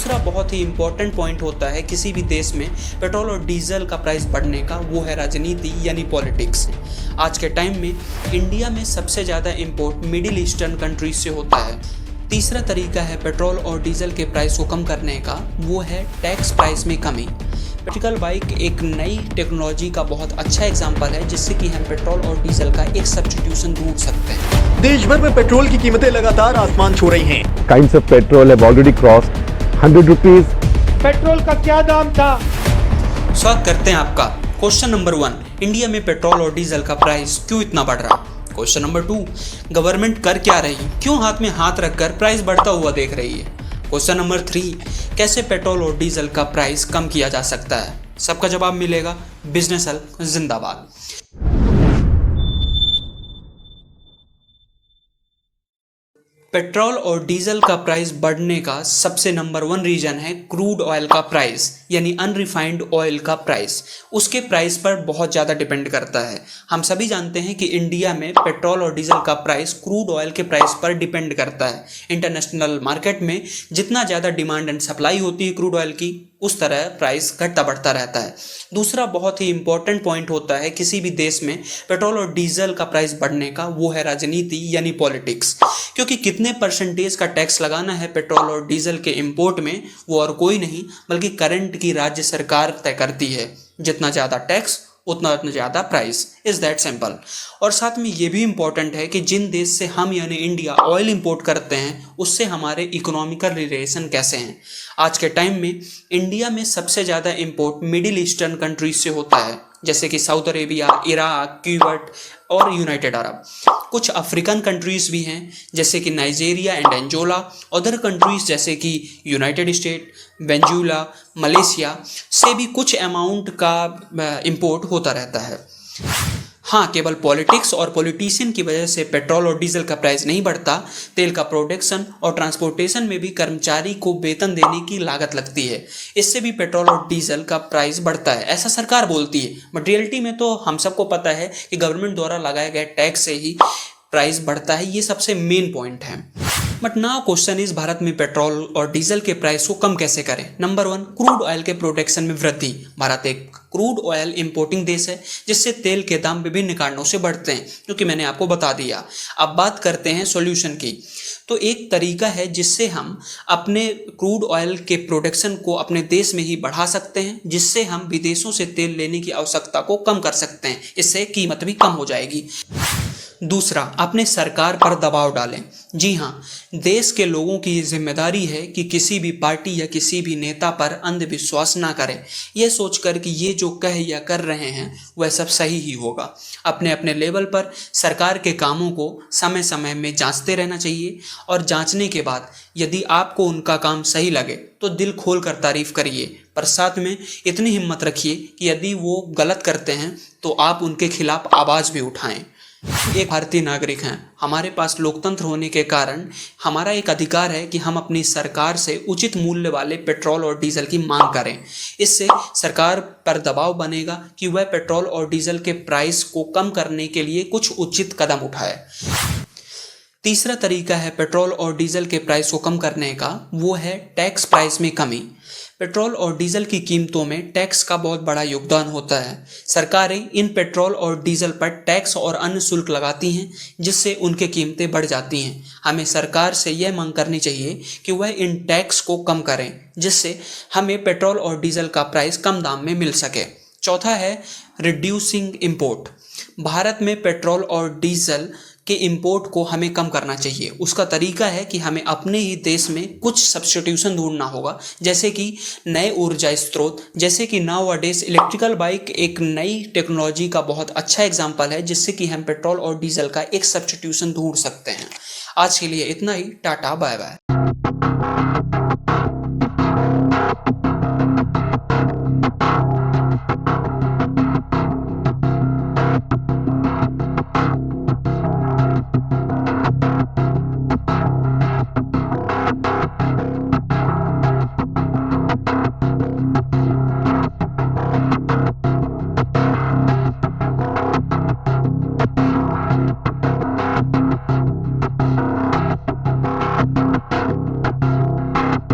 दूसरा बहुत ही important point होता है किसी भी देश में पेट्रोल और डीजल का प्राइस बढ़ने का, वो है राजनीति यानी पॉलिटिक्स। आज के टाइम में इंडिया में सबसे ज़्यादा इम्पोर्ट मिडिल ईस्टर्न कंट्रीज से होता है। तीसरा तरीका है पेट्रोल और डीजल के प्राइस को कम करने का, वो है टैक्स प्राइस में कमी। इलेक्ट्रिकल बाइक एक नई टेक्नोलॉजी का बहुत अच्छा एग्जांपल है जिससे कि हम पेट्रोल और डीजल का एक सब्स्टिट्यूशन ढूंढ सकते हैं। देश भर में पेट्रोल की कीमतें लगातार आसमान छू रही हैं। Kinds of petrol have already crossed 100 rupees. Petrol का क्या दाम था? स्वागत करते हैं आपका। क्वेश्चन नंबर 1, इंडिया में पेट्रोल और डीजल का प्राइस क्यों इतना बढ़ रहा? क्वेश्चन नंबर 2, गवर्नमेंट कर क्या रही, क्यों हाथ में हाथ रखकर प्राइस बढ़ता हुआ देख रही है? क्वेश्चन नंबर 3, कैसे पेट्रोल और डीजल का प्राइस कम किया जा सकता है? सबका जवाब मिलेगा। बिजनेस हल जिंदाबाद। पेट्रोल और डीजल का प्राइस बढ़ने का सबसे नंबर 1 रीजन है क्रूड ऑयल का प्राइस यानी अनरिफाइंड ऑयल का प्राइस। उसके प्राइस पर बहुत ज़्यादा डिपेंड करता है। हम सभी जानते हैं कि इंडिया में पेट्रोल और डीजल का प्राइस क्रूड ऑयल के प्राइस पर डिपेंड करता है। इंटरनेशनल मार्केट में जितना ज़्यादा डिमांड एंड सप्लाई होती है क्रूड ऑयल की, उस तरह प्राइस घटता बढ़ता रहता है। दूसरा बहुत ही इंपॉर्टेंट पॉइंट होता है किसी भी देश में पेट्रोल और डीजल का प्राइस बढ़ने का, वो है राजनीति यानी पॉलिटिक्स। क्योंकि कितने परसेंटेज का टैक्स लगाना है पेट्रोल और डीजल के इंपोर्ट में, वो और कोई नहीं बल्कि करंट की राज्य सरकार तय करती है। जितना ज़्यादा टैक्स उतना ज़्यादा प्राइस, इज दैट सिंपल। और साथ में ये भी इम्पोर्टेंट है कि जिन देश से हम यानी इंडिया ऑयल इंपोर्ट करते हैं उससे हमारे इकोनॉमिकल रिलेशन कैसे हैं। आज के टाइम में इंडिया में सबसे ज़्यादा इंपोर्ट मिडिल ईस्टर्न कंट्रीज से होता है, जैसे कि सऊदी अरेबिया, इराक, क्यूबट और यूनाइटेड अरब। कुछ अफ्रीकन कंट्रीज भी हैं जैसे कि नाइजीरिया एंड एंजोला। अदर कंट्रीज जैसे कि यूनाइटेड स्टेट, वेनेजुएला, मलेशिया से भी कुछ अमाउंट का इंपोर्ट होता रहता है। हाँ, केवल पॉलिटिक्स और पॉलिटिशियन की वजह से पेट्रोल और डीजल का प्राइस नहीं बढ़ता। तेल का प्रोडक्शन और ट्रांसपोर्टेशन में भी कर्मचारी को वेतन देने की लागत लगती है, इससे भी पेट्रोल और डीजल का प्राइस बढ़ता है, ऐसा सरकार बोलती है। बट रियलिटी में तो हम सबको पता है कि गवर्नमेंट द्वारा लगाए गए टैक्स से ही प्राइस बढ़ता है। ये सबसे मेन पॉइंट है। But now question is, Bharat में पेट्रोल और डीजल के प्राइस को कम कैसे करें? नंबर 1, क्रूड ऑयल के प्रोडक्शन में वृद्धि। भारत एक क्रूड ऑयल इंपोर्टिंग देश है जिससे तेल के दाम विभिन्न कारणों से बढ़ते हैं, क्योंकि मैंने आपको बता दिया। अब बात करते हैं सॉल्यूशन की। तो एक तरीका है जिससे हम अपने क्रूड ऑयल के प्रोडक्शन को अपने देश में ही बढ़ा सकते हैं, जिससे हम विदेशों से तेल लेने की आवश्यकता को कम कर सकते हैं। इससे कीमत भी कम हो जाएगी। दूसरा, अपने सरकार पर दबाव डालें। जी हाँ, देश के लोगों की ये जिम्मेदारी है कि किसी भी पार्टी या किसी भी नेता पर अंधविश्वास ना करें, यह सोचकर कि ये जो कह या कर रहे हैं वह सब सही ही होगा। अपने अपने लेवल पर सरकार के कामों को समय समय में जांचते रहना चाहिए और जांचने के बाद यदि आपको उनका काम सही लगे तो दिल खोल कर तारीफ करिए, पर साथ में इतनी हिम्मत रखिए कि यदि वो गलत करते हैं तो आप उनके खिलाफ आवाज़ भी उठाएं। एक भारतीय नागरिक हैं, हमारे पास लोकतंत्र होने के कारण हमारा एक अधिकार है कि हम अपनी सरकार से उचित मूल्य वाले पेट्रोल और डीजल की मांग करें। इससे सरकार पर दबाव बनेगा कि वह पेट्रोल और डीजल के प्राइस को कम करने के लिए कुछ उचित कदम उठाए। तीसरा तरीका है पेट्रोल और डीजल के प्राइस को कम करने का, वो है टैक्स प्राइस में कमी। पेट्रोल और डीजल की कीमतों में टैक्स का बहुत बड़ा योगदान होता है। सरकारें इन पेट्रोल और डीजल पर टैक्स और अन्य शुल्क लगाती हैं, जिससे उनकी कीमतें बढ़ जाती हैं। हमें सरकार से यह मांग करनी चाहिए कि वह इन टैक्स को कम करें, जिससे हमें पेट्रोल और डीजल का प्राइस कम दाम में मिल सके। चौथा है रिड्यूसिंग इंपोर्ट। भारत में पेट्रोल और डीजल के इंपोर्ट को हमें कम करना चाहिए। उसका तरीका है कि हमें अपने ही देश में कुछ सब्स्टिट्यूशन ढूंढना होगा, जैसे कि नए ऊर्जा स्रोत, जैसे कि नाउअडेज इलेक्ट्रिकल बाइक एक नई टेक्नोलॉजी का बहुत अच्छा एग्जांपल है जिससे कि हम पेट्रोल और डीजल का एक सब्स्टिट्यूशन ढूंढ सकते हैं। आज के लिए इतना ही। Tata, bye bye.